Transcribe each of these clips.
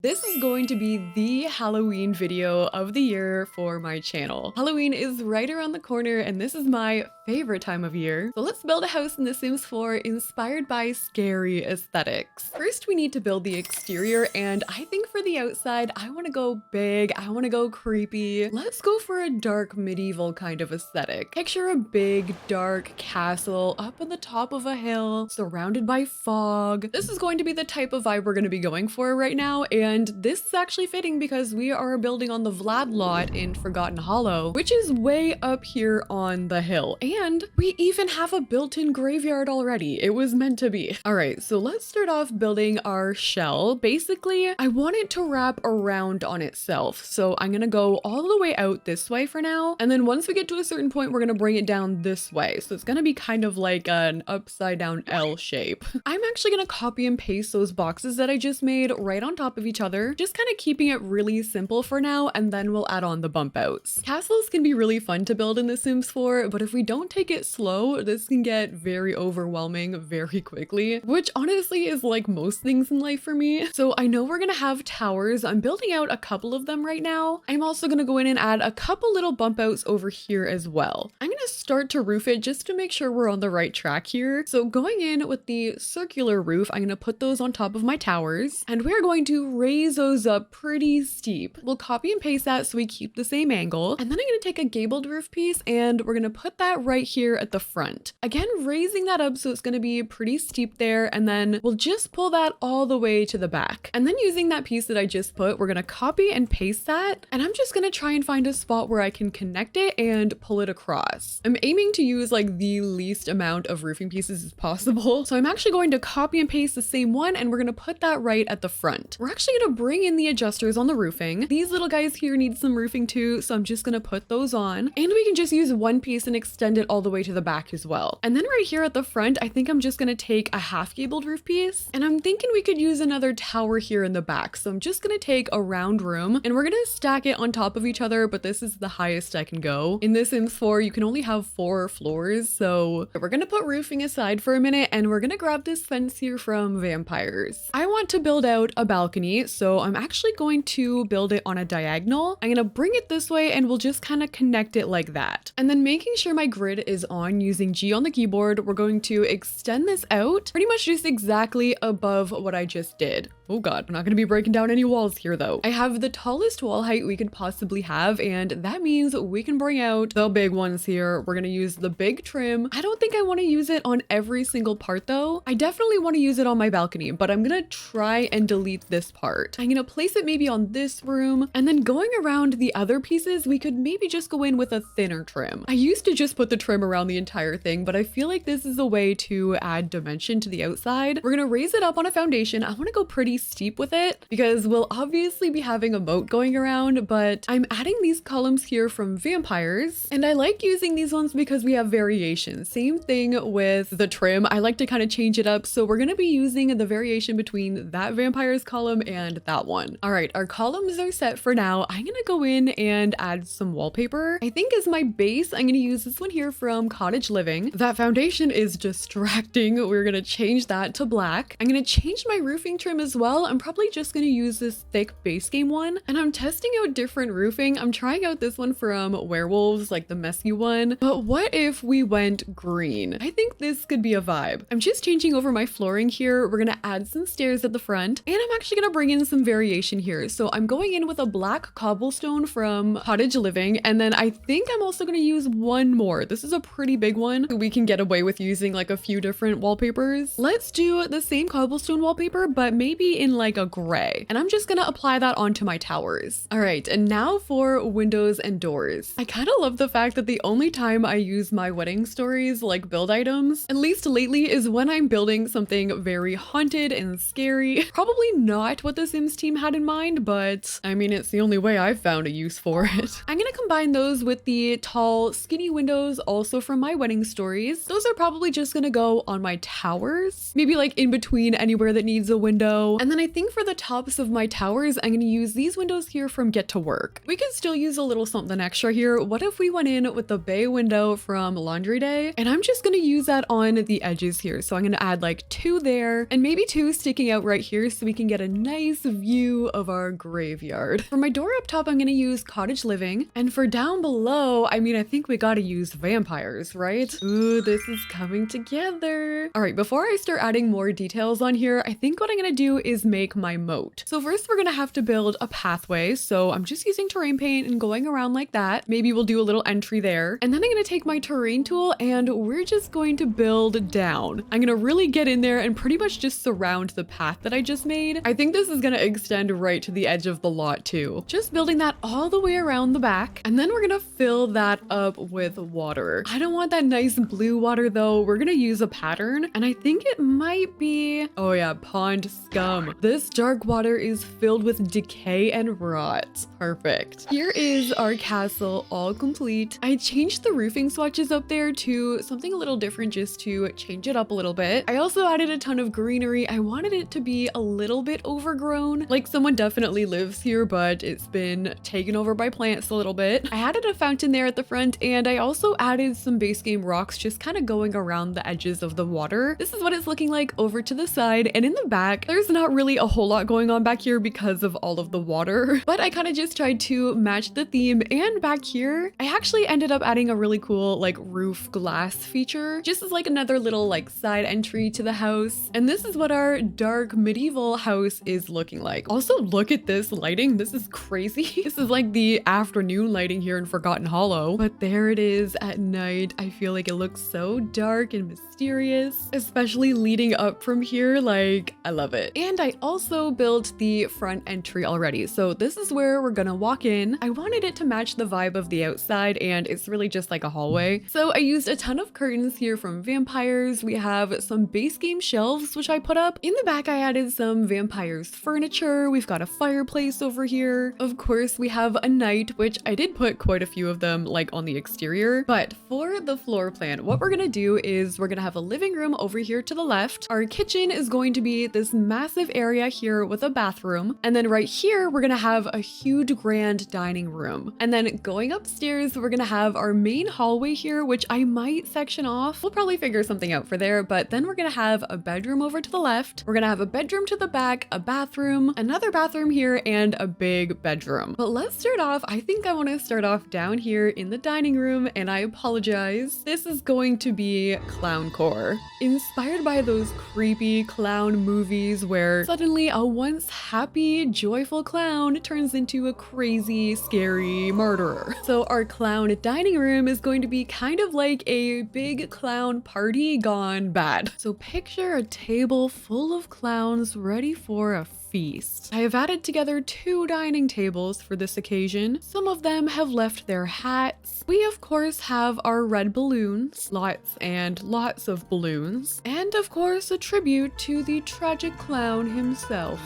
This is going to be the Halloween video of the year for my channel. Halloween is right around the corner and this is my favorite time of year. So let's build a house in The Sims 4 inspired by scary aesthetics. First, we need to build the exterior, and I think for the outside, I want to go big, I want to go creepy. Let's go for a dark medieval kind of aesthetic. Picture a big, dark castle up on the top of a hill, surrounded by fog. This is going to be the type of vibe we're going to be going for right now, and this is actually fitting because we are building on the Vlad lot in Forgotten Hollow, which is way up here on the hill. And we even have a built-in graveyard already. It was meant to be. All right, so let's start off building our shell. Basically, I want it to wrap around on itself. So I'm gonna go all the way out this way for now. And then once we get to a certain point, we're gonna bring it down this way. So it's gonna be kind of like an upside down L shape. I'm actually gonna copy and paste those boxes that I just made right on top of each other, just kind of keeping it really simple for now, and then we'll add on the bump outs. Castles can be really fun to build in The Sims 4, but if we don't take it slow, this can get very overwhelming very quickly, which honestly is like most things in life for me. So I know we're gonna have towers. I'm building out a couple of them right now. I'm also gonna go in and add a couple little bump outs over here as well. I'm gonna start to roof it just to make sure we're on the right track here. So going in with the circular roof, I'm gonna put those on top of my towers, and we're going to raise those up pretty steep. We'll copy and paste that so we keep the same angle. And then I'm gonna take a gabled roof piece and we're gonna put that right here at the front. Again, raising that up so it's gonna be pretty steep there, and then we'll just pull that all the way to the back. And then using that piece that I just put, we're gonna copy and paste that, and I'm just gonna try and find a spot where I can connect it and pull it across. I'm aiming to use like the least amount of roofing pieces as possible. So I'm actually going to copy and paste the same one, and we're gonna put that right at the front. We're actually gonna bring in the adjusters on the roofing. These little guys here need some roofing too, so I'm just gonna put those on. And we can just use one piece and extend it all the way to the back as well. And then right here at the front, I think I'm just gonna take a half gabled roof piece, and I'm thinking we could use another tower here in the back. So I'm just gonna take a round room and we're gonna stack it on top of each other, but this is the highest I can go. In The Sims 4, you can only have 4 floors, so we're gonna put roofing aside for a minute and we're gonna grab this fence here from Vampires. I want to build out a balcony, so I'm actually going to build it on a diagonal. I'm gonna bring it this way and we'll just kind of connect it like that. And then making sure my grid is on using G on the keyboard, we're going to extend this out pretty much just exactly above what I just did. Oh god, I'm not gonna be breaking down any walls here though. I have the tallest wall height we could possibly have, and that means we can bring out the big ones here. We're gonna use the big trim. I don't think I want to use it on every single part though. I definitely want to use it on my balcony, but I'm gonna try and delete this part. I'm gonna place it maybe on this room, and then going around the other pieces, we could maybe just go in with a thinner trim. I used to just put the trim around the entire thing, but I feel like this is a way to add dimension to the outside. We're gonna raise it up on a foundation. I want to go pretty steep with it because we'll obviously be having a moat going around, but I'm adding these columns here from Vampires, and I like using these ones because we have variations. Same thing with the trim. I like to kind of change it up, so we're going to be using the variation between that Vampires column and that one. All right, our columns are set for now. I'm going to go in and add some wallpaper. I think as my base, I'm going to use this one here from Cottage Living. That foundation is distracting. We're going to change that to black. I'm going to change my roofing trim as well. I'm probably just going to use this thick base game one, and I'm testing out different roofing. I'm trying out this one from Werewolves, like the messy one, but what if we went green? I think this could be a vibe. I'm just changing over my flooring here. We're going to add some stairs at the front, and I'm actually going to bring in some variation here. So I'm going in with a black cobblestone from Cottage Living, and then I think I'm also going to use one more. This is a pretty big one. We can get away with using like a few different wallpapers. Let's do the same cobblestone wallpaper, but maybe in like a gray, and I'm just gonna apply that onto my towers. All right, and now for windows and doors. I kind of love the fact that the only time I use my wedding stories like build items, at least lately, is when I'm building something very haunted and scary. Probably not what the Sims team had in mind, but I mean, it's the only way I've found a use for it. I'm gonna combine those with the tall, skinny windows also from my wedding stories. Those are probably just gonna go on my towers, maybe like in between anywhere that needs a window. And And then I think for the tops of my towers, I'm going to use these windows here from Get to Work. We could still use a little something extra here. What if we went in with the bay window from Laundry Day? And I'm just going to use that on the edges here. So I'm going to add like 2 there and maybe 2 sticking out right here so we can get a nice view of our graveyard. For my door up top, I'm going to use Cottage Living. And for down below, I mean, I think we got to use vampires, right? Ooh, this is coming together. All right, before I start adding more details on here, I think what I'm going to do is make my moat. So first we're going to have to build a pathway. So I'm just using terrain paint and going around like that. Maybe we'll do a little entry there. And then I'm going to take my terrain tool and we're just going to build down. I'm going to really get in there and pretty much just surround the path that I just made. I think this is going to extend right to the edge of the lot too. Just building that all the way around the back. And then we're going to fill that up with water. I don't want that nice blue water though. We're going to use a pattern and I think it might be, oh yeah, pond scum. This dark water is filled with decay and rot. Perfect. Here is our castle all complete. I changed the roofing swatches up there to something a little different just to change it up a little bit. I also added a ton of greenery. I wanted it to be a little bit overgrown. Like someone definitely lives here, but it's been taken over by plants a little bit. I added a fountain there at the front and I also added some base game rocks just kind of going around the edges of the water. This is what it's looking like over to the side, and in the back, there's not really a whole lot going on back here because of all of the water, but I kind of just tried to match the theme. And back here, I actually ended up adding a really cool like roof glass feature, just as like another little like side entry to the house. And this is what our dark medieval house is looking like. Also, look at this lighting. This is crazy. This is like the afternoon lighting here in Forgotten Hollow, but there it is at night. I feel like it looks so dark and mysterious, especially leading up from here. Like, I love it. And I also built the front entry already. So this is where we're gonna walk in. I wanted it to match the vibe of the outside and it's really just like a hallway. So I used a ton of curtains here from vampires. We have some base game shelves, which I put up. In the back, I added some vampires furniture. We've got a fireplace over here. Of course, we have a knight, which I did put quite a few of them like on the exterior. But for the floor plan, what we're gonna do is we're gonna have a living room over here to the left. Our kitchen is going to be this massive area here with a bathroom. And then right here, we're gonna have a huge grand dining room. And then going upstairs, we're gonna have our main hallway here, which I might section off. We'll probably figure something out for there, but then we're gonna have a bedroom over to the left. We're gonna have a bedroom to the back, a bathroom, another bathroom here, and a big bedroom. But let's start off. I think I wanna start off down here in the dining room, and I apologize. This is going to be Clowncore. Inspired by those creepy clown movies where suddenly a once happy, joyful clown turns into a crazy, scary murderer. So our clown dining room is going to be kind of like a big clown party gone bad. So picture a table full of clowns ready for a feast. I have added together 2 dining tables for this occasion. Some of them have left their hats. We of course have our red balloons, lots and lots of balloons, and of course a tribute to the tragic clown himself.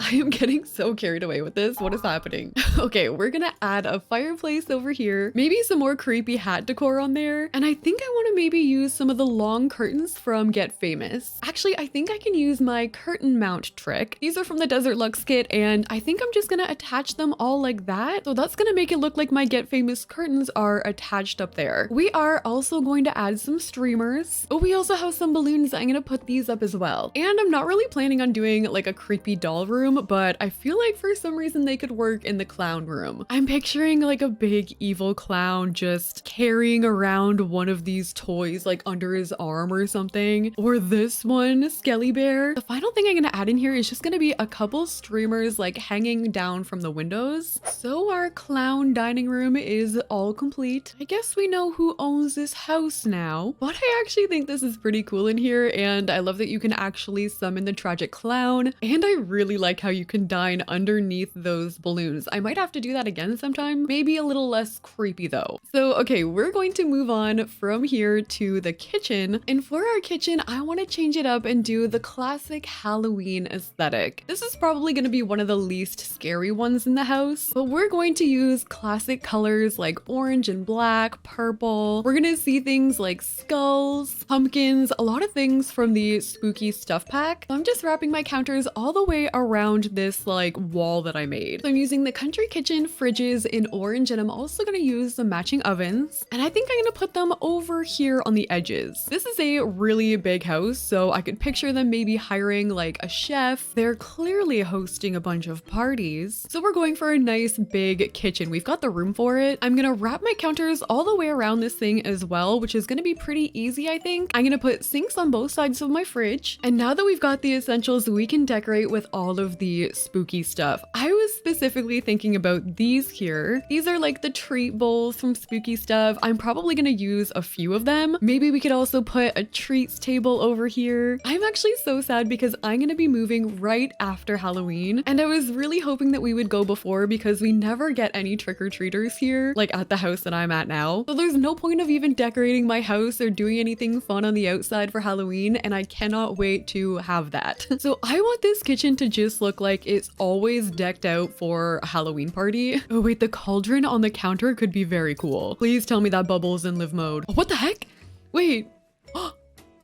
I am getting so carried away with this. What is happening? Okay, we're gonna add a fireplace over here, maybe some more creepy hat decor on there, and I think I want to maybe use some of the long curtains from Get Famous. Actually, I think I can use my curtain mount trick. These are from the Desert Lux kit, and I think I'm just gonna attach them all like that. So that's gonna make it look like my Get Famous curtains are attached up there. We are also going to add some streamers. Oh, we also have some balloons. I'm gonna put these up as well. And I'm not really planning on doing like a creepy doll room, but I feel like for some reason they could work in the clown room. I'm picturing like a big evil clown just carrying around one of these toys like under his arm or something. Or this one, Skelly Bear. The final thing I'm gonna add in here is just gonna be a couple streamers like hanging down from the windows. So our clown dining room is all complete. I guess we know who owns this house now, but I actually think this is pretty cool in here, and I love that you can actually summon the tragic clown, and I really like how you can dine underneath those balloons. I might have to do that again sometime. Maybe a little less creepy though. So, okay, we're going to move on from here to the kitchen. And for our kitchen, I want to change it up and do the classic Halloween aesthetic. This is probably going to be one of the least scary ones in the house, but we're going to use classic colors like orange and black, purple. We're going to see things like skulls, pumpkins, a lot of things from the spooky stuff pack. So I'm just wrapping my counters all the way around this like wall that I made. So I'm using the country kitchen fridges in orange, and I'm also going to use the matching ovens. And I think I'm going to put them over here on the edges. This is a really big house, so I could picture them maybe hiring like a chef. They're clearly hosting a bunch of parties. So we're going for a nice big kitchen. We've got the room for it. I'm going to wrap my counters all the way around this thing as well, which is going to be pretty easy, I think. I'm going to put sinks on both sides of my fridge. And now that we've got the essentials, we can decorate with all of the spooky stuff. I was specifically thinking about these here. These are like the treat bowls from spooky stuff. I'm probably going to use a few of them. Maybe we could also put a treats table over here. I'm actually so sad because I'm going to be moving right after Halloween. And I was really hoping that we would go before because we never get any trick-or-treaters here, like at the house that I'm at now. So there's no point of even decorating my house or doing anything fun on the outside for Halloween, and I cannot wait to have that. So I want this kitchen to just look like it's always decked out for a Halloween party. Oh wait, the cauldron on the counter could be very cool. Please tell me that bubble's in live mode. Oh, what the heck? Wait.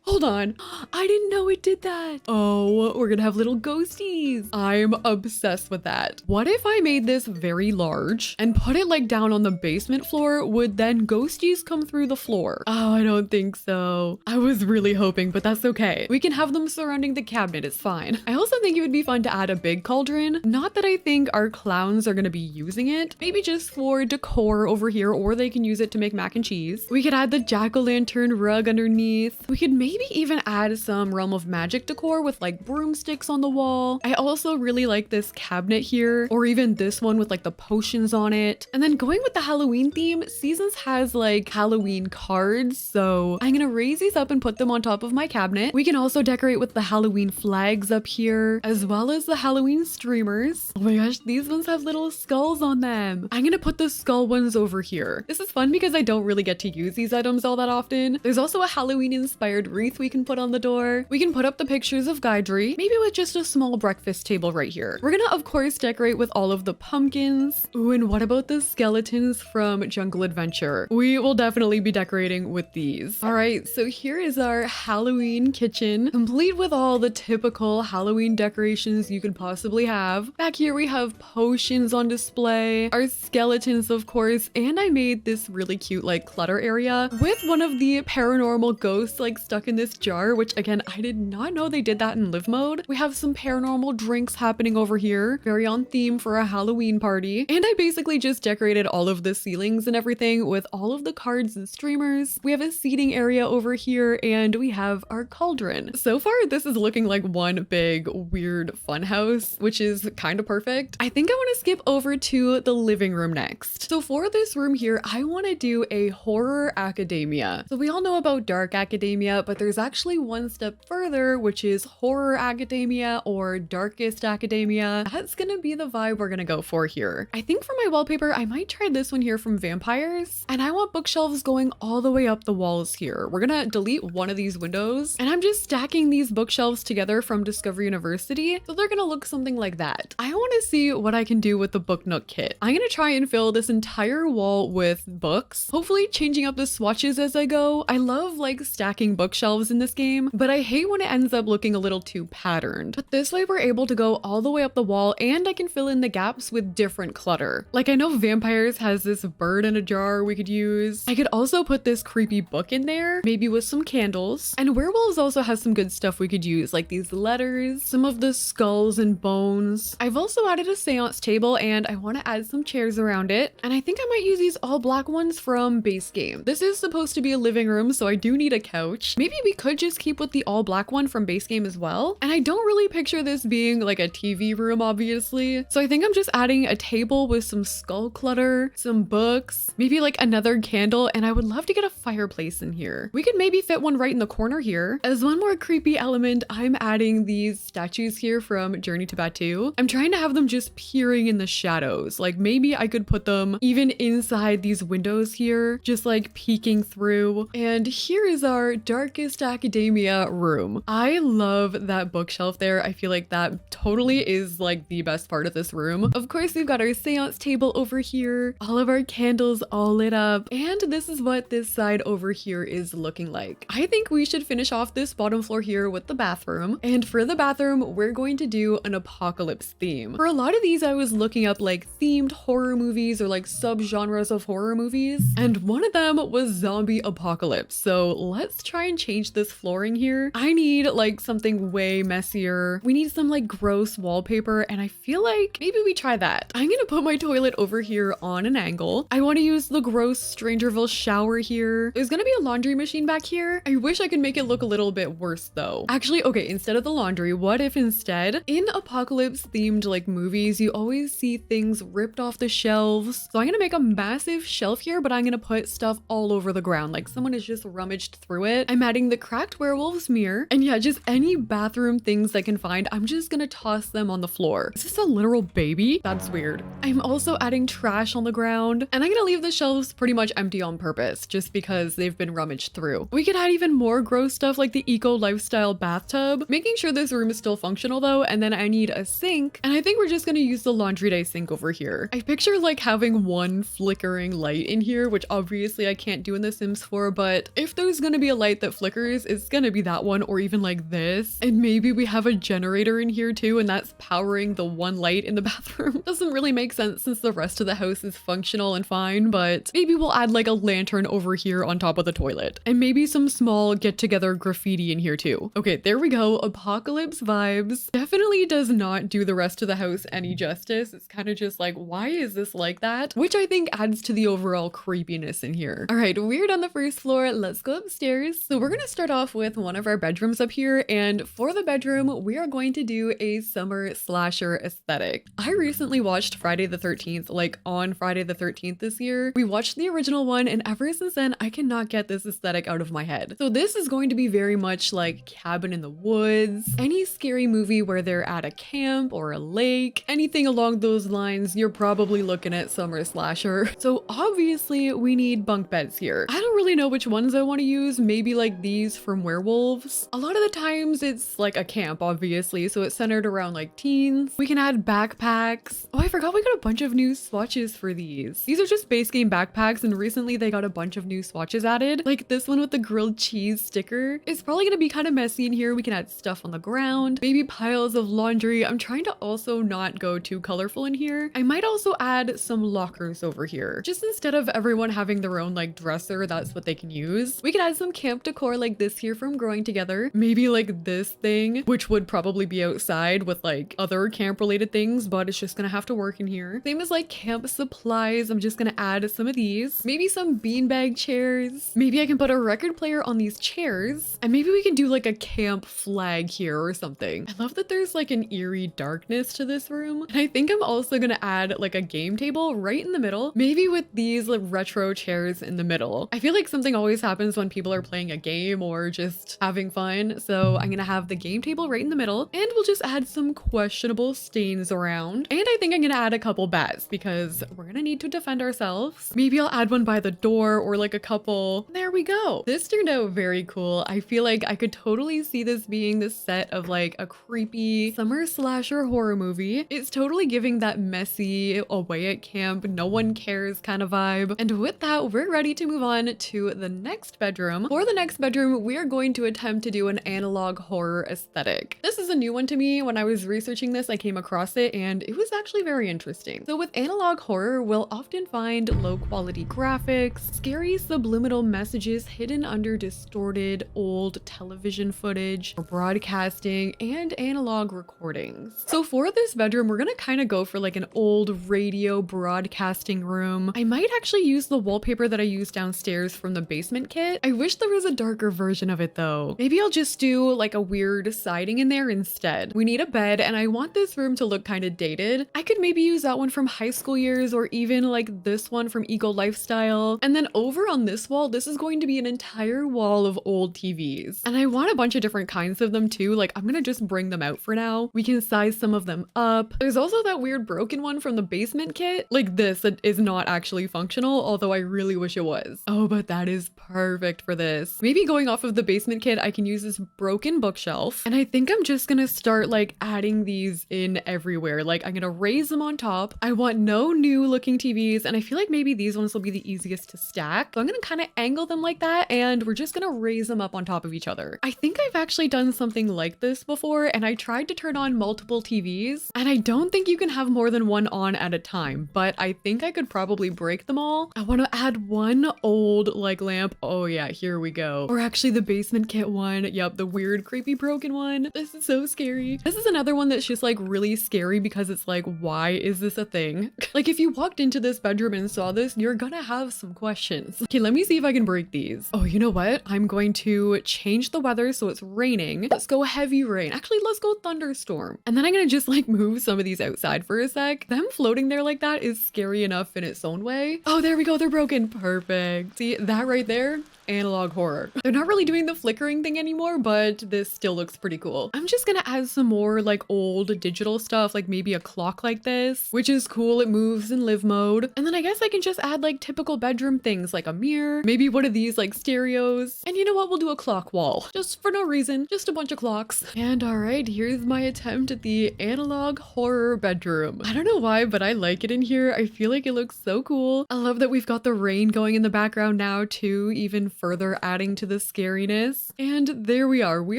Hold on. I didn't know it did that. Oh, we're gonna have little ghosties. I'm obsessed with that. What if I made this very large and put it like down on the basement floor? Would then ghosties come through the floor? Oh, I don't think so. I was really hoping, but that's okay. We can have them surrounding the cabinet. It's fine. I also think it would be fun to add a big cauldron. Not that I think our clowns are gonna be using it. Maybe just for decor over here, or they can use it to make mac and cheese. We could add the jack-o'-lantern rug underneath. We could maybe even add some Realm of Magic decor with like broomsticks on the wall. I also really like this cabinet here, or even this one with like the potions on it. And then going with the Halloween theme, Seasons has like Halloween cards, so I'm gonna raise these up and put them on top of my cabinet. We can also decorate with the Halloween flags up here, as well as the Halloween streamers. Oh my gosh, these ones have little skulls on them. I'm gonna put the skull ones over here. This is fun because I don't really get to use these items all that often. There's also a Halloween inspired wreath we can put on the door. We can put up the pictures of Guidry, maybe with just a small breakfast table right here. We're gonna of course decorate with all of the pumpkins. Ooh, and what about the skeletons from Jungle Adventure? We will definitely be decorating with these. All right, so here is our Halloween kitchen, complete with all the typical Halloween decorations you could possibly have. Back here we have potions on display, our skeletons of course, and I made this really cute like clutter area with one of the paranormal ghosts like stuck in this jar, which again, I did not know they did that in live mode. We have some paranormal drinks happening over here, very on theme for a Halloween party. And I basically just decorated all of the ceilings and everything with all of the cards and streamers. We have a seating area over here, and we have our cauldron. So far, this is looking like one big weird fun house, which is kind of perfect. I think I want to skip over to the living room next. So for this room here, I want to do a horror academia. So we all know about dark academia, but there's actually one step further, which is horror academia or darkest academia. That's gonna be the vibe we're gonna go for here. I think for my wallpaper, I might try this one here from Vampires, and I want bookshelves going all the way up the walls here. We're gonna delete one of these windows, and I'm just stacking these bookshelves together from Discover University, so they're gonna look something like that. I want to see what I can do with the Book Nook kit. I'm gonna try and fill this entire wall with books, hopefully changing up the swatches as I go. I love like stacking bookshelves in this game, but I hate when it ends up looking a little too patterned. But this way we're able to go all the way up the wall, and I can fill in the gaps with different clutter. Like I know Vampires has this bird in a jar we could use. I could also put this creepy book in there, maybe with some candles. And Werewolves also has some good stuff we could use, like these letters, some of the skulls and bones. I've also added a seance table, and I want to add some chairs around it. And I think I might use these all black ones from base game. This is supposed to be a living room, so I do need a couch. Maybe we could just keep with the all black one from base game as well. And I don't really picture this being like a TV room, obviously. So I think I'm just adding a table with some skull clutter, some books, maybe like another candle, and I would love to get a fireplace in here. We could maybe fit one right in the corner here. As one more creepy element, I'm adding these statues here from Journey to Batu. I'm trying to have them just peering in the shadows. Like maybe I could put them even inside these windows here, just like peeking through. And here is our Darkest Academia room. I love that bookshelf there. I feel like that totally is like the best part of this room. Of course, we've got our seance table over here, all of our candles all lit up, and this is what this side over here is looking like. I think we should finish off this bottom floor here with the bathroom. And for the bathroom, we're going to do an apocalypse theme. For a lot of these, I was looking up like themed horror movies or like subgenres of horror movies, and one of them was zombie apocalypse. So let's try and change this flooring here. I need like something way messier. We need some like gross wallpaper, and I feel like maybe we try that. I'm gonna put my toilet over here on an angle. I want to use the gross Strangerville shower here. There's gonna be a laundry machine back here. I wish I could make it look a little bit worse though. Actually, okay, instead of the laundry, what if instead in apocalypse themed like movies, you always see things ripped off the shelves. So I'm gonna make a massive shelf here, but I'm gonna put stuff all over the ground. Like someone has just rummaged through it. I'm adding the cracked werewolf's mirror, and yeah, just any bathroom things I can find, I'm just gonna toss them on the floor. Is this a literal baby? That's weird. I'm also adding trash on the ground, and I'm gonna leave the shelves pretty much empty on purpose, just because they've been rummaged through. We could add even more gross stuff like the eco lifestyle bathtub, making sure this room is still functional though, and then I need a sink, and I think we're just gonna use the laundry day sink over here. I picture like having one flickering light in here, which obviously I can't do in The Sims 4, but if there's gonna be a light that flickers, it's gonna be that one, or even like this. And maybe we have a generator in here too, and that's powering the one light in the bathroom. Doesn't really make sense since the rest of the house is functional and fine, but maybe we'll add like a lantern over here on top of the toilet, and maybe some small get-together graffiti in here too. Okay, there we go. Apocalypse vibes. Definitely does not do the rest of the house any justice. It's kind of just like, why is this like that? Which I think adds to the overall creepiness in here. All right, we're on the first floor. Let's go upstairs. So we're gonna start off with one of our bedrooms up here, and for the bedroom, we are going to do a summer slasher aesthetic. I recently watched Friday the 13th, like on Friday the 13th this year. We watched the original one, and ever since then, I cannot get this aesthetic out of my head. So this is going to be very much like Cabin in the Woods, any scary movie where they're at a camp or a lake, anything along those lines, you're probably looking at summer slasher. So obviously we need bunk beds here. I don't really know which ones I want to use. Maybe like these from Werewolves. A lot of the times it's like a camp, obviously, so it's centered around like teens. We can add backpacks. Oh, I forgot we got a bunch of new swatches for these. These are just base game backpacks, and recently they got a bunch of new swatches added. Like this one with the grilled cheese sticker. It's probably gonna be kind of messy in here. We can add stuff on the ground, maybe piles of laundry. I'm trying to also not go too colorful in here. I might also add some lockers over here. Just instead of everyone having their own like dresser, that's what they can use. We could add some camp decor like this here from Growing Together. Maybe like this thing, which would probably be outside with like other camp related things, but it's just gonna have to work in here. Same as like camp supplies. I'm just gonna add some of these. Maybe some beanbag chairs. Maybe I can put a record player on these chairs, and maybe we can do like a camp flag here or something. I love that there's like an eerie darkness to this room. And I think I'm also gonna add like a game table right in the middle, maybe with these like retro chairs in the middle. I feel like something always happens when people are playing a game or just having fun. So I'm gonna have the game table right in the middle, and we'll just add some questionable stains around. And I think I'm gonna add a couple bats because we're gonna need to defend ourselves. Maybe I'll add one by the door or like a couple. There we go. This turned out very cool. I feel like I could totally see this being the set of like a creepy summer slasher horror movie. It's totally giving that messy away at camp, no one cares kind of vibe. And with that, we're ready to move on to the next bedroom. For the next bedroom, we are going to attempt to do an analog horror aesthetic. This is a new one to me. When I was researching this, I came across it and it was actually very interesting. So with analog horror, we'll often find low quality graphics, scary subliminal messages hidden under distorted old television footage, or broadcasting, and analog recordings. So for this bedroom, we're gonna kind of go for like an old radio broadcasting room. I might actually use the wallpaper that I used downstairs from the basement kit. I wish there was a darker darker version of it though. Maybe I'll just do like a weird siding in there instead. We need a bed and I want this room to look kind of dated. I could maybe use that one from high school years or even like this one from Eco Lifestyle. And then over on this wall, this is going to be an entire wall of old TVs. And I want a bunch of different kinds of them too. Like I'm gonna just bring them out for now. We can size some of them up. There's also that weird broken one from the basement kit. Like this that is not actually functional, although I really wish it was. Oh, but that is perfect for this. Maybe going off of the basement kit, I can use this broken bookshelf. And I think I'm just gonna start like adding these in everywhere. Like I'm gonna raise them on top. I want no new looking TVs. And I feel like maybe these ones will be the easiest to stack. So I'm gonna kind of angle them like that. And we're just gonna raise them up on top of each other. I think I've actually done something like this before. And I tried to turn on multiple TVs. And I don't think you can have more than one on at a time. But I think I could probably break them all. I want to add one old like lamp. Oh yeah, here we go. Or actually the basement kit one. Yep, the weird creepy broken one. This is so scary. This is another one that's just like really scary because it's like, why is this a thing? Like if you walked into this bedroom and saw this, you're gonna have some questions. Okay, let me see if I can break these. Oh, you know what? I'm going to change the weather so it's raining. Let's go heavy rain. Actually, let's go thunderstorm. And then I'm gonna just like move some of these outside for a sec. Them floating there like that is scary enough in its own way. Oh, there we go. They're broken. Perfect. See that right there? Analog horror. They're not really doing the flickering thing anymore, but this still looks pretty cool. I'm just gonna add some more like old digital stuff, like maybe a clock like this, which is cool. It moves in live mode. And then I guess I can just add like typical bedroom things like a mirror, maybe one of these like stereos. And you know what? We'll do a clock wall just for no reason, just a bunch of clocks. And all right, here's my attempt at the analog horror bedroom. I don't know why, but I like it in here. I feel like it looks so cool. I love that we've got the rain going in the background now too, even further adding to the scariness. And there we are. We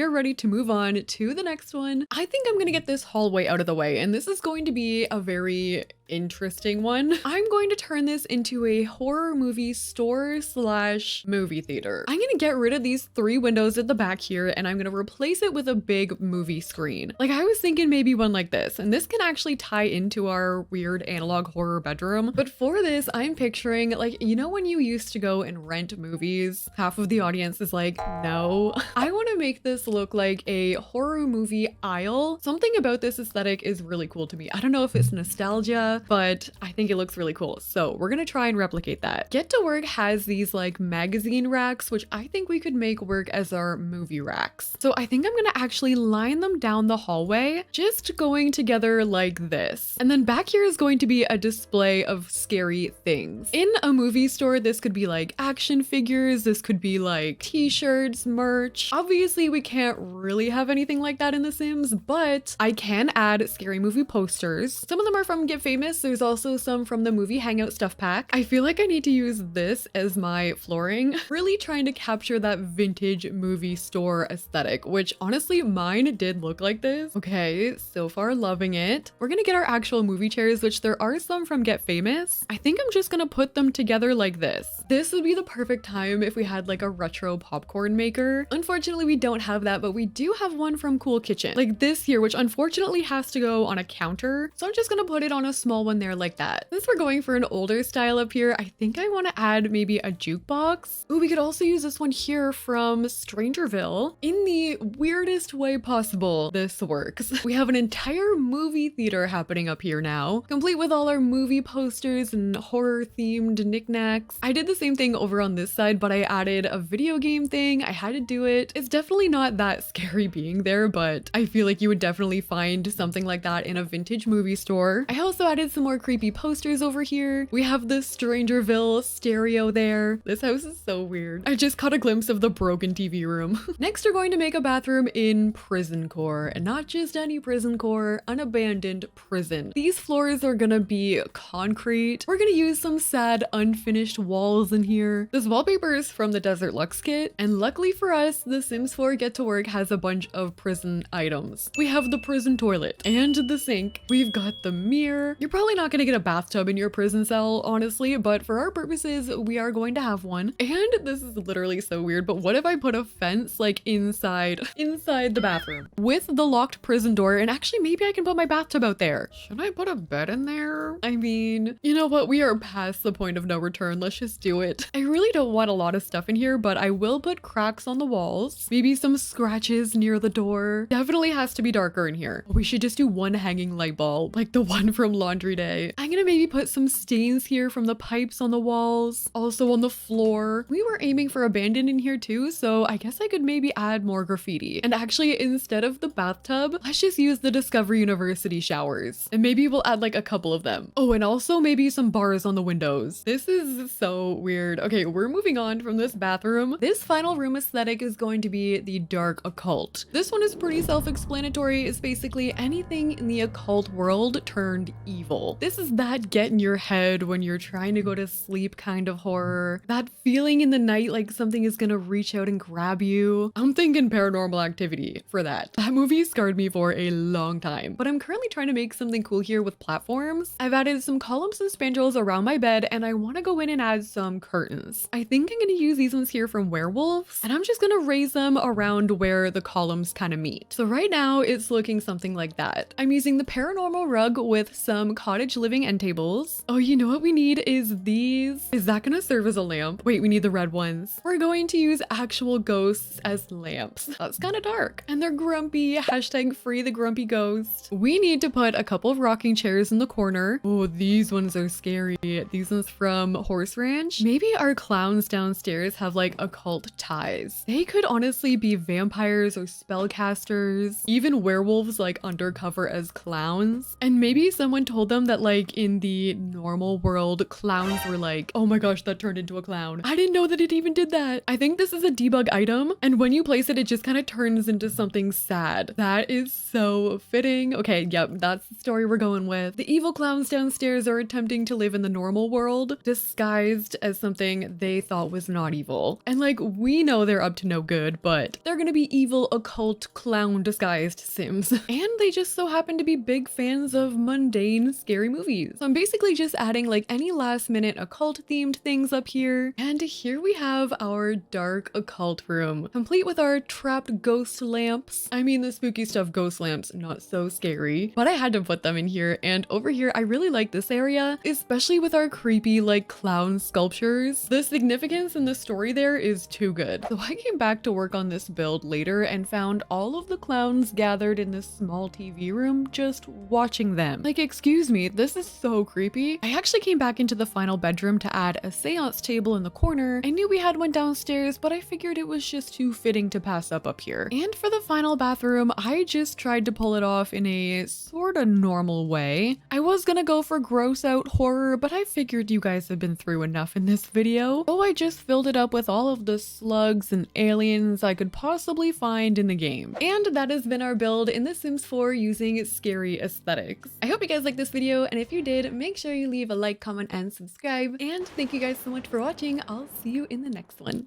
are ready to move on to the next one. I think I'm gonna get this hallway out of the way, and this is going to be a very interesting one. I'm going to turn this into a horror movie store slash movie theater. I'm gonna get rid of these 3 windows at the back here and I'm gonna replace it with a big movie screen. Like I was thinking maybe one like this, and this can actually tie into our weird analog horror bedroom. But for this, I'm picturing like, you know, when you used to go and rent movies, half of the audience is like, no. I want to make this look like a horror movie aisle. Something about this aesthetic is really cool to me. I don't know if it's nostalgia, but I think it looks really cool. So we're gonna try and replicate that. Get to Work has these like magazine racks, which I think we could make work as our movie racks. So I think I'm gonna actually line them down the hallway, just going together like this. And then back here is going to be a display of scary things. In a movie store, this could be like action figures, this could be like t-shirts, merch. Obviously, we can't really have anything like that in The Sims, but I can add scary movie posters. Some of them are from Get Famous. There's also some from the movie Hangout stuff pack. I feel like I need to use this as my flooring, really trying to capture that vintage movie store aesthetic, which honestly mine did look like this. Okay, so far loving it. We're gonna get our actual movie chairs, which there are some from Get Famous. I think I'm just gonna put them together like this. This would be the perfect time if we had like a retro popcorn maker. Unfortunately, we don't have that, but we do have one from Cool Kitchen, like this here, which unfortunately has to go on a counter. So I'm just gonna put it on a small one there like that. Since we're going for an older style up here, I think I want to add maybe a jukebox. Ooh, we could also use this one here from Strangerville in the weirdest way possible. This works. We have an entire movie theater happening up here now, complete with all our movie posters and horror themed knickknacks. I did the same thing over on this side, but I added a video game thing. I had to do it. It's definitely not that scary being there, but I feel like you would definitely find something like that in a vintage movie store. I also added some more creepy posters over here. We have the Strangerville stereo there. This house is so weird. I just caught a glimpse of the broken TV room. Next, we're going to make a bathroom in Prisoncore, and not just any Prisoncore, an abandoned prison. These floors are gonna be concrete. We're gonna use some sad unfinished walls in here. This wallpaper is from the Desert Lux kit, and luckily for us, The Sims 4 Get to Work has a bunch of prison items. We have the prison toilet and the sink. We've got the mirror. You're You're probably not gonna get a bathtub in your prison cell, honestly, but for our purposes, we are going to have one. And this is literally so weird, but what if I put a fence like inside the bathroom with the locked prison door? And actually, maybe I can put my bathtub out there. Should I put a bed in there? I mean, you know what? We are past the point of no return. Let's just do it. I really don't want a lot of stuff in here, but I will put cracks on the walls, maybe some scratches near the door. Definitely has to be darker in here. We should just do one hanging light bulb, like the one from Laundry Day. I'm gonna maybe put some stains here from the pipes on the walls, also on the floor. We were aiming for abandoned in here too, so I guess I could maybe add more graffiti. And actually, instead of the bathtub, let's just use the Discovery University showers. And maybe we'll add like a couple of them. Oh, and also maybe some bars on the windows. This is so weird. Okay, we're moving on from this bathroom. This final room aesthetic is going to be the dark occult. This one is pretty self-explanatory. It's basically anything in the occult world turned evil. This is that get in your head when you're trying to go to sleep kind of horror. That feeling in the night like something is gonna reach out and grab you. I'm thinking Paranormal Activity for that. That movie scarred me for a long time, but I'm currently trying to make something cool here with platforms. I've added some columns and spandrels around my bed, and I want to go in and add some curtains. I think I'm going to use these ones here from Werewolves, and I'm just going to raise them around where the columns kind of meet. So right now it's looking something like that. I'm using the paranormal rug with some cottage living end tables. Oh, you know what we need is these. Is that going to serve as a lamp? Wait, we need the red ones. We're going to use actual ghosts as lamps. That's kind of dark. And they're grumpy. Hashtag free the grumpy ghost. We need to put a couple of rocking chairs in the corner. Oh, these ones are scary. These ones from Horse Ranch. Maybe our clowns downstairs have like occult ties. They could honestly be vampires or spellcasters, even werewolves like undercover as clowns. And maybe someone told them that like in the normal world, clowns were like, oh my gosh, that turned into a clown. I didn't know that it even did that. I think this is a debug item, and when you place it, it just kind of turns into something sad. That is so fitting. Okay, yep, that's the story we're going with. The evil clowns downstairs are attempting to live in the normal world, disguised as something they thought was not evil. And like, we know they're up to no good, but they're gonna be evil, occult, clown disguised Sims. And they just so happen to be big fans of mundane, scary movies. So I'm basically just adding like any last minute occult themed things up here. And here we have our dark occult room, complete with our trapped ghost lamps. I mean, the spooky stuff ghost lamps, not so scary, but I had to put them in here. And over here, I really like this area, especially with our creepy like clown sculptures. The significance in the story there is too good. So I came back to work on this build later and found all of the clowns gathered in this small TV room, just watching them. Like, excuse me, this is so creepy. I actually came back into the final bedroom to add a seance table in the corner. I knew we had one downstairs, but I figured it was just too fitting to pass up here. And for the final bathroom, I just tried to pull it off in a sort of normal way. I was gonna go for gross out horror, but I figured you guys have been through enough in this video. So I just filled it up with all of the slugs and aliens I could possibly find in the game. And that has been our build in The Sims 4 using scary aesthetics. I hope you guys liked this video, and if you did, make sure you leave a like, comment, and subscribe. And thank you guys so much for watching. I'll see you in the next one.